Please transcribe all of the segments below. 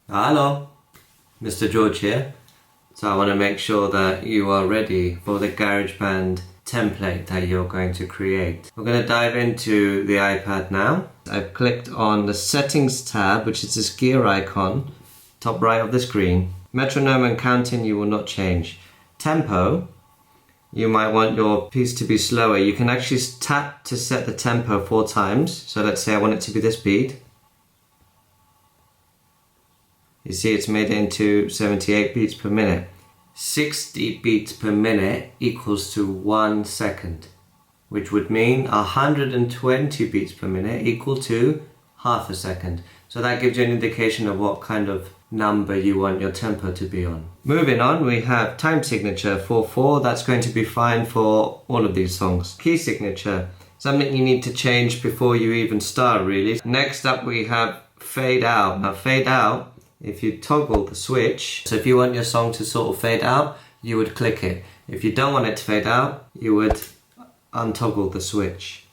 Hello, Mr. George here. So I want to make sure that you are ready for the GarageBand template that you're going to create. We're going to dive into the iPad now. I've clicked on the settings tab, which is this gear icon, top right of the screen. Metronome and counting you will not change. Tempo, you might want your piece to be slower. You can actually tap to set the tempo 4 times. So let's say I want it to be this beat. You see it's made it into 78 beats per minute. 60 beats per minute equals to 1 second, which would mean 120 beats per minute equal to half a second. So that gives you an indication of what kind of number you want your tempo to be on. Moving on, we have time signature 4/4. That's going to be fine for all of these songs. Key signature, something you need to change before you even start really. Next up we have fade out. Now fade out, if you toggle the switch, so if you want your song to sort of fade out, you would click it. If you don't want it to fade out, you would untoggle the switch.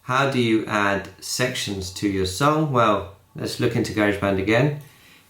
How do you add sections to your song? Well, let's look into GarageBand again.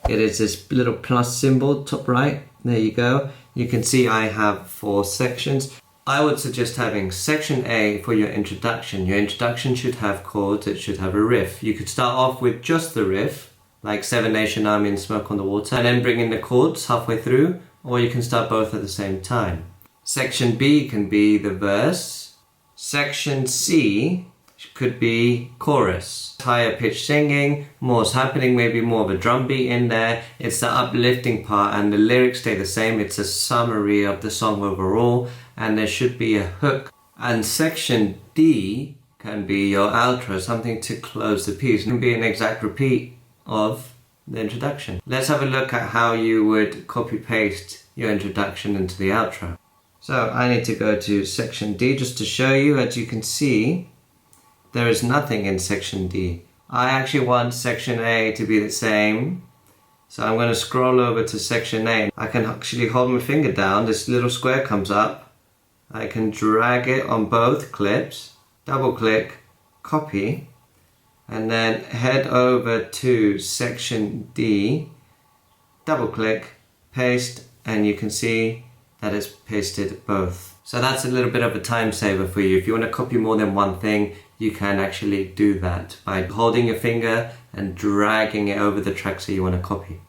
It is this little plus symbol, top right. There you go. You can see I have 4 sections. I would suggest having section A for your introduction. Your introduction should have chords, it should have a riff. You could start off with just the riff, like Seven Nation Army and Smoke on the Water, and then bring in the chords halfway through, or you can start both at the same time. Section B can be the verse. Section C could be chorus. Higher pitch singing, more's happening, maybe more of a drum beat in there. It's the uplifting part and the lyrics stay the same. It's a summary of the song overall, and there should be a hook. And section D can be your outro, something to close the piece. It can be an exact repeat of the introduction. Let's have a look at how you would copy paste your introduction into the outro. So I need to go to section D just to show you. As you can see, there is nothing in section D. I actually want section A to be the same. So I'm going to scroll over to section A. I can actually hold my finger down, this little square comes up. I can drag it on both clips, double click, copy, and then head over to section D, double click, paste, and you can see that it's pasted both. So that's a little bit of a time saver for you. If you want to copy more than one thing, you can actually do that by holding your finger and dragging it over the tracks that you want to copy.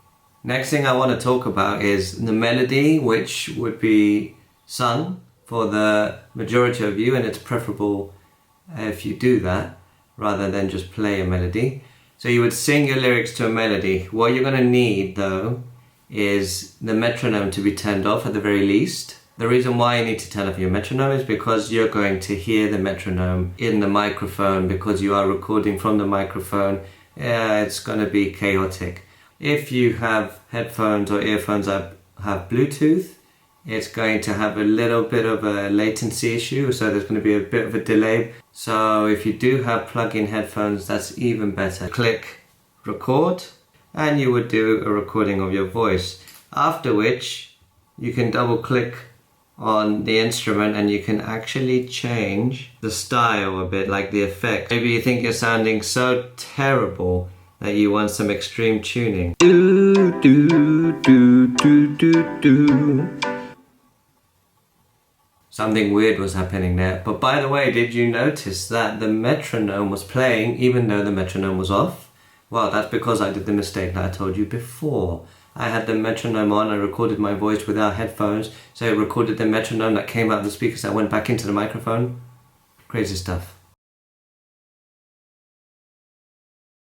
Next thing I want to talk about is the melody, which would be sung for the majority of you, and it's preferable if you do that rather than just play a melody. So you would sing your lyrics to a melody. What you're going to need though is the metronome to be turned off at the very least. The reason why you need to turn off your metronome is because you're going to hear the metronome in the microphone, because you are recording from the microphone. It's going to be chaotic. If you have headphones or earphones that have Bluetooth, it's going to have a little bit of a latency issue, so there's going to be a bit of a delay. So if you do have plug-in headphones, that's even better. Click record, and you would do a recording of your voice. After which, you can double click on the instrument and you can actually change the style a bit, like the effect. Maybe you think you're sounding so terrible that you want some extreme tuning. Do, do, do, do, do, do. Something weird was happening there. But by the way, did you notice that the metronome was playing even though the metronome was off? Well, that's because I did the mistake that I told you before. I had the metronome on, I recorded my voice without headphones, so it recorded the metronome that came out of the speakers that went back into the microphone. Crazy stuff.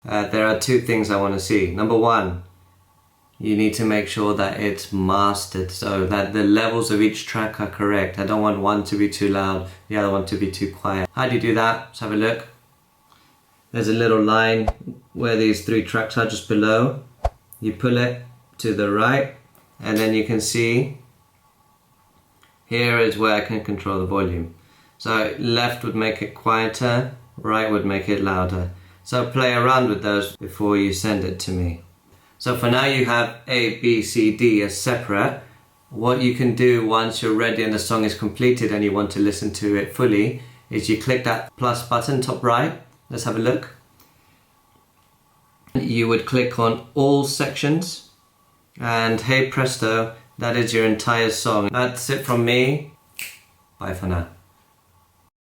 There are 2 things I want to see. Number 1, you need to make sure that it's mastered so that the levels of each track are correct. I don't want one to be too loud, the other one to be too quiet. How do you do that? Let's have a look. There's a little line where these 3 tracks are just below. You pull it to the right, and then you can see here is where I can control the volume. So left would make it quieter, right would make it louder. So play around with those before you send it to me. So for now you have A, B, C, D as separate. What you can do once you're ready and the song is completed and you want to listen to it fully is you click that plus button top right. Let's have a look. You would click on all sections, and hey presto, that is your entire song. That's it from me. Bye for now.